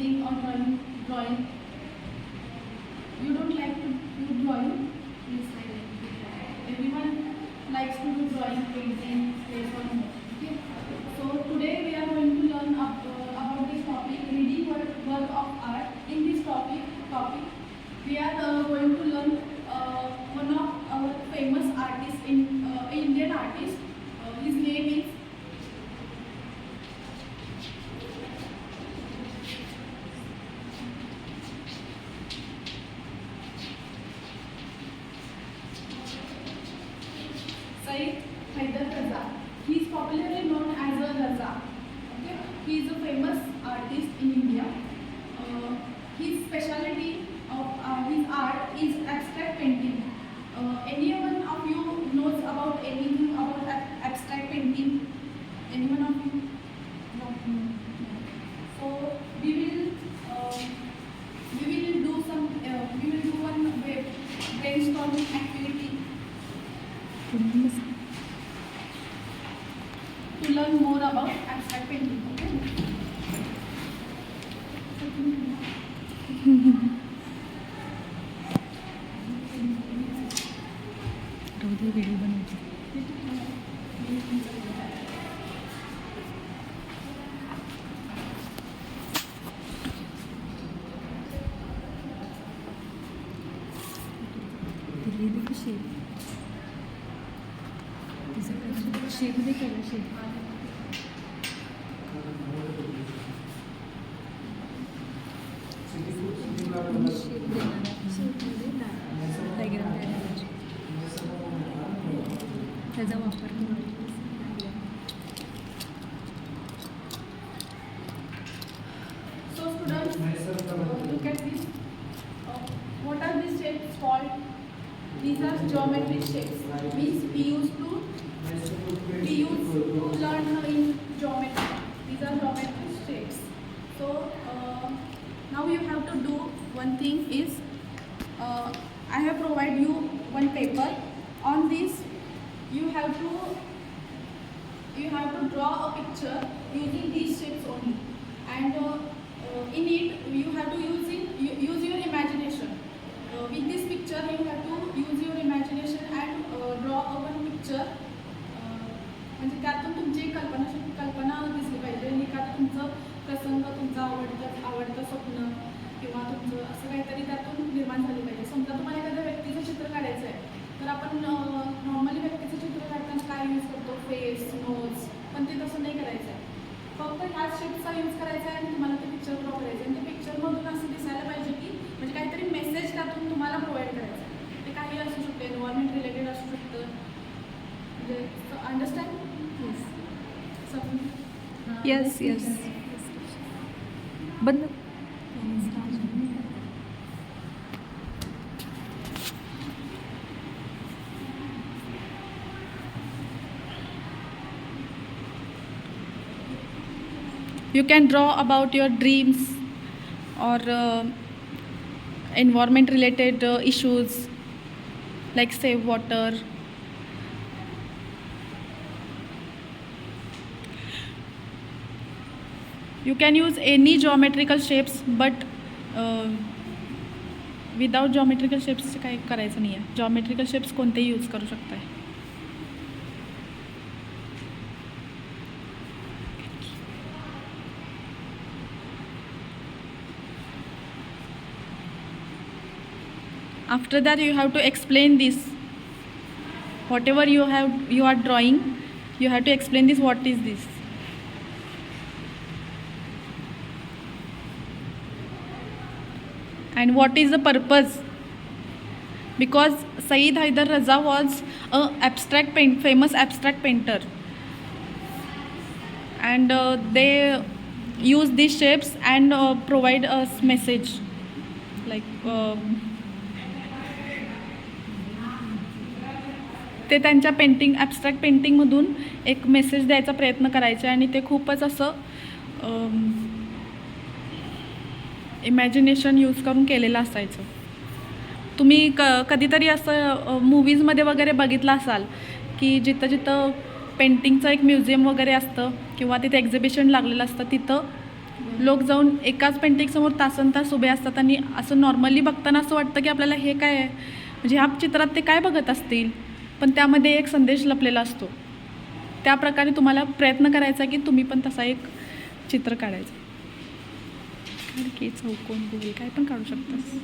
painting or drawing. You don't like to do drawing? Please silent. Everyone likes to do drawing, painting, play or more. Okay. So today we are going to learn about this topic, reading work of art. In this topic we are going to learn one of our famous artists Indian artist. His name is Syed Haider Raza. He is popularly known as a Raza. Okay, he is a famous artist in India. His specialty of his art is abstract painting. Anyone of you knows about anything about abstract painting? Anyone of you? No. So we will do one brainstorming activity to learn more about abstract painting. Okay. Video बनवायची shape शेपमध्ये केलं shape त्याचा वापर करून So students, look at this. What are these shapes called? These are geometric shapes. Means we used to learn in geometry. These are geometric shapes. So now you have to do one thing is I have provided you one paper. On this you have to draw a picture using these shapes only, and in it you have to use your imagination. With this picture you have to use your imagination and draw one picture. म्हणजे त्यातून तुमची कल्पना दिसली पाहिजे आणि का तुमचं प्रसंग, तुमचं आवडतं स्वप्न किंवा तुमचं असं काहीतरी त्यातून निर्माण झालं पाहिजे. समजा तुम्हाला एखाद्या व्यक्तीचं चित्र काढायचं आहे तर आपण नॉर्मली व्यक्तीचं चित्र काढताना काय यूज करतो? Face, nose. पण ते तसं नाही करायचं आहे. फक्त ह्याच शेपचा यूज करायचा आहे आणि तुम्हाला ते पिक्चर ड्रॉ करायचं आहे. आणि ते पिक्चरमधून असं दिसायला पाहिजे की म्हणजे काहीतरी मेसेज त्यातून तुम्हाला प्रोव्हाइड करायचं आहे. ते काही असू शकते, एन्व्हायरमेंट रिलेटेड असू शकतं. म्हणजे अंडरस्टँड? येस येस बंद. You can draw about your dreams or environment related issues like save water. You can use any geometrical shapes, but without geometrical shapes काही करायचं नाही आहे. geometrical shapes कोणतेही यूज करू शकताय. After that you have to explain this. Whatever you are drawing, you have to explain this. What is this? And what is the purpose? Because Syed Haider Raza was a famous abstract painter, and they use these shapes and provide us message like ते त्यांच्या painting abstract पेंटिंगमधून एक message द्यायचा प्रयत्न करायचे आणि ते खूपच असं इमॅजिनेशन यूज करून केलेलं असायचं. तुम्ही कधीतरी असं मूवीजमध्ये वगैरे बघितलं असाल की जिथं जिथं पेंटिंगचं एक म्युझियम वगैरे असतं किंवा तिथे एक्झिबिशन लागलेलं असतं तिथं लोक जाऊन एकाच पेंटिंगसमोर तासनतास उभे असतात आणि असं नॉर्मली बघताना असं वाटतं की आपल्याला हे काय आहे, म्हणजे ह्या चित्रात ते काय बघत असतील, पण त्यामध्ये एक संदेश लपलेला असतो. त्या प्रकारे तुम्हाला प्रयत्न करायचा की तुम्ही पण तसा एक चित्र काढायचं. की चौकोन गोल काय पण काढू शकतास.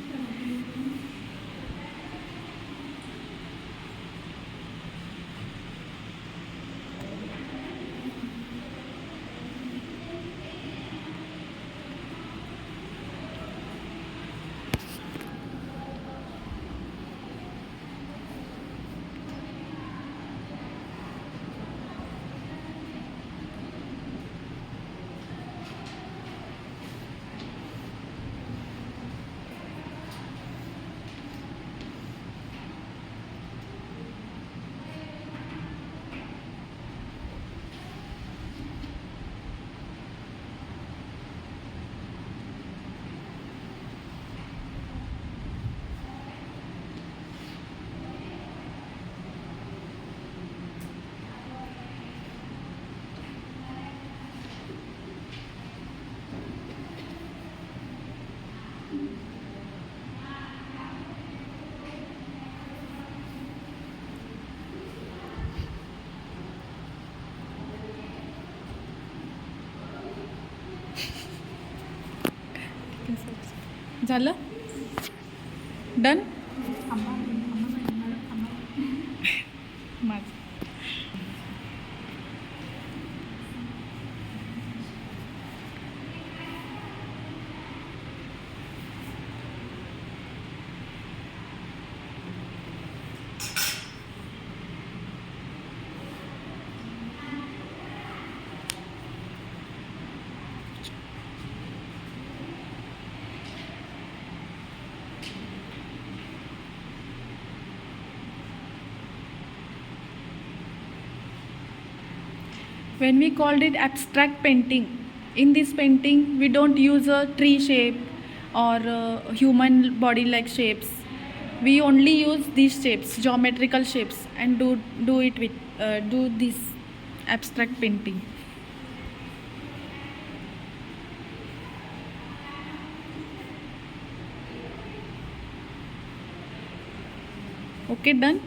झालं डन. माझं when we called it abstract painting, in this painting we don't use a tree shape or human body like shapes. We only use these shapes, geometrical shapes, and do it with do this abstract painting. Okay done.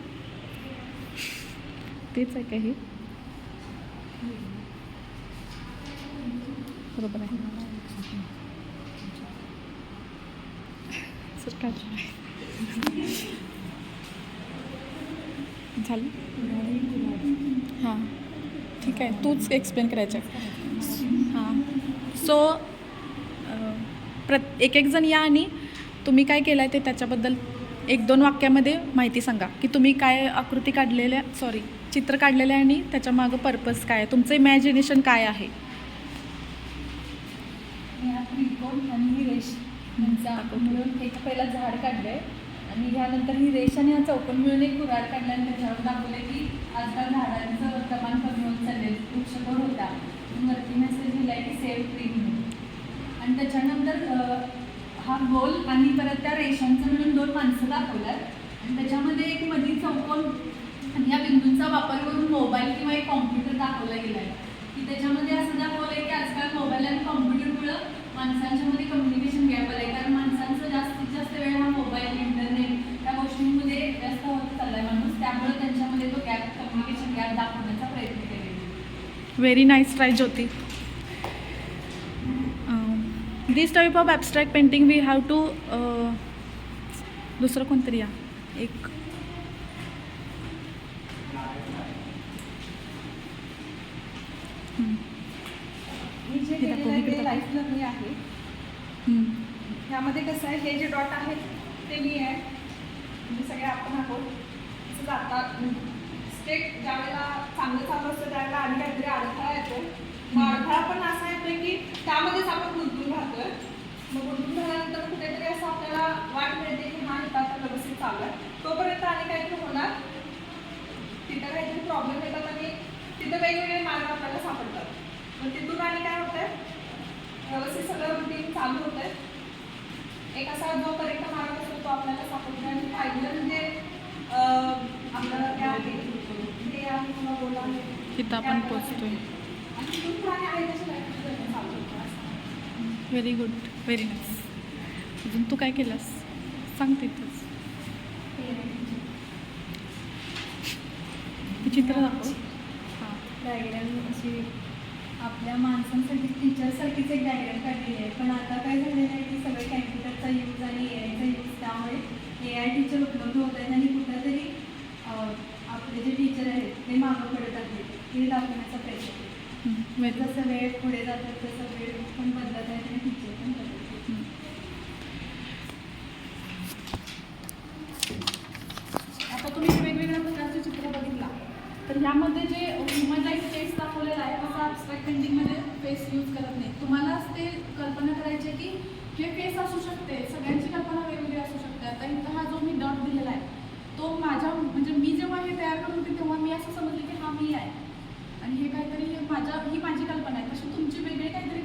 तेच आहे का हे बरोबर आहे sir काय झालं. हां ठीक आहे, तूच एक्सप्लेन करायचं. हां सो एक एक जण या आणि तुम्ही काय केलं आहे ते त्याच्याबद्दल 1-2 वाक्यामध्ये माहिती सांगा की तुम्ही काय आकृती काढलेल्या चित्र काढलेलं आहे आणि त्याच्या मागं पर्पज काय आहे, तुमचं इमॅजिनेशन काय आहे. ह्या त्रिकोण आणि ही रेष यांचा मिळून एक पहिला झाड काढलंय आणि ह्यानंतर ही रेष आणि हा चौकोन मिळून एक कुऱ्हाड काढला आणि त्याच्यावर दाखवलं की आजकाल झाडांचं प्रमाण कमी होत चाललंय, वृक्षतोड होता, वरती मेसेज दिलाय की सेव्ह ट्री म्हणून. आणि त्याच्यानंतर हा गोल आणि परत त्या रेषांचं मिळून 2 माणसं दाखवल्यात आणि त्याच्यामध्ये एक मधी चौकोन आणि या बिंदूंचा वापर करून मोबाईल किंवा एक कॉम्प्युटर दाखवला गेला आहे की त्याच्यामध्ये असं दाखवलं आहे की आजकाल मोबाईल आणि कॉम्प्युटरमुळं माणसांच्यामध्ये कम्युनिकेशन गॅप आलं आहे, कारण माणसांचा जास्तीत जास्त वेळ हा मोबाईल इंटरनेट या गोष्टींमध्ये व्यस्त होत चालला आहे माणूस, त्यामुळे त्यांच्यामध्ये तो गॅप कम्युनिकेशन गॅप दाखवण्याचा प्रयत्न केलेला. Very nice try Jyoti. This type of abstract painting we have to दुसरं कोणतरी या एक मी जे केलेलं आहे ते लाईफ लर्निंग आहे. ह्यामध्ये कसं आहे, हे जे डॉट आहेत ते मी आहे म्हणजे सगळे आपण आहोत. असं जातात स्टेट ज्यावेळेला चांगलं चालू असतं त्यावेळेला आणि काहीतरी अडथळा येतो. मग अडथळा पण असा येतोय की त्यामध्येच आपण गुंतून राहतोय. मग गुंतून झाल्यानंतर कुठेतरी असं आपल्याला वाट मिळते की हा इथं आता व्यवस्थित चालू आहे, तोपर्यंत आणि काहीतरी होणार, तिथं काहीतरी प्रॉब्लेम येतात आणि तिथं वेगवेगळे मार्ग आपल्याला सापडतात. मग तिथून आणि काय होतंय, व्यवस्थित सगळं रुटीन चालू होतंय. एक असा जो करेक्ट मार्ग असतो तो आपल्याला सापडतो आणि फायनल म्हणजे आपल्याला काय आहे हे आहे किंवा बोला तिथं आपण पोचतोय. आणि तिथून पुढे आहे तशी लाईफ चालू होतं असं. Very good, very nice. अजून तू काय केलंस सांगते तूच. ते चित्र दाखव. हां. डायग्रॅम अशी आपल्या माणसांसाठी टीचरसारखीच एक डायग्रॅम काढलेली आहे. पण आता काय झालेलं आहे की सगळे कॅम्प्युटरचा यूज आणि AI चा यूज, त्यामुळे AI टीचर उपलब्ध होत आहेत आणि कुठंतरी आपले जे टीचर आहेत ते मागं पडत आहेत. हे दाखवण्याचा प्रयत्न केला. जसं वेळ पुढे जातात तसं वेळ पण बदलत आहे आणि टीचर पण बदलत आहेत. आता तुम्ही वेगवेगळ्या प्रकारचे चित्र बघितला तर ह्यामध्ये जे ह्युमनलाइज फेस दाखवलेला आहे तसा ॲब्स्ट्रॅक्ट पेंटिंगमध्ये फेस यूज करत नाही. तुम्हालाच ते कल्पना करायची आहे की हे फेस असू शकते, सगळ्यांची कल्पना वेगवेगळी असू शकते. आता इथं हा जो मी डॉट दिलेला आहे तो माझ्या म्हणजे मी जेव्हा हे तयार करत होते तेव्हा मी असं समजले की हा मी आहे आणि हे काहीतरी ही माझी कल्पना आहे. तशी तुमची वेगळी काहीतरी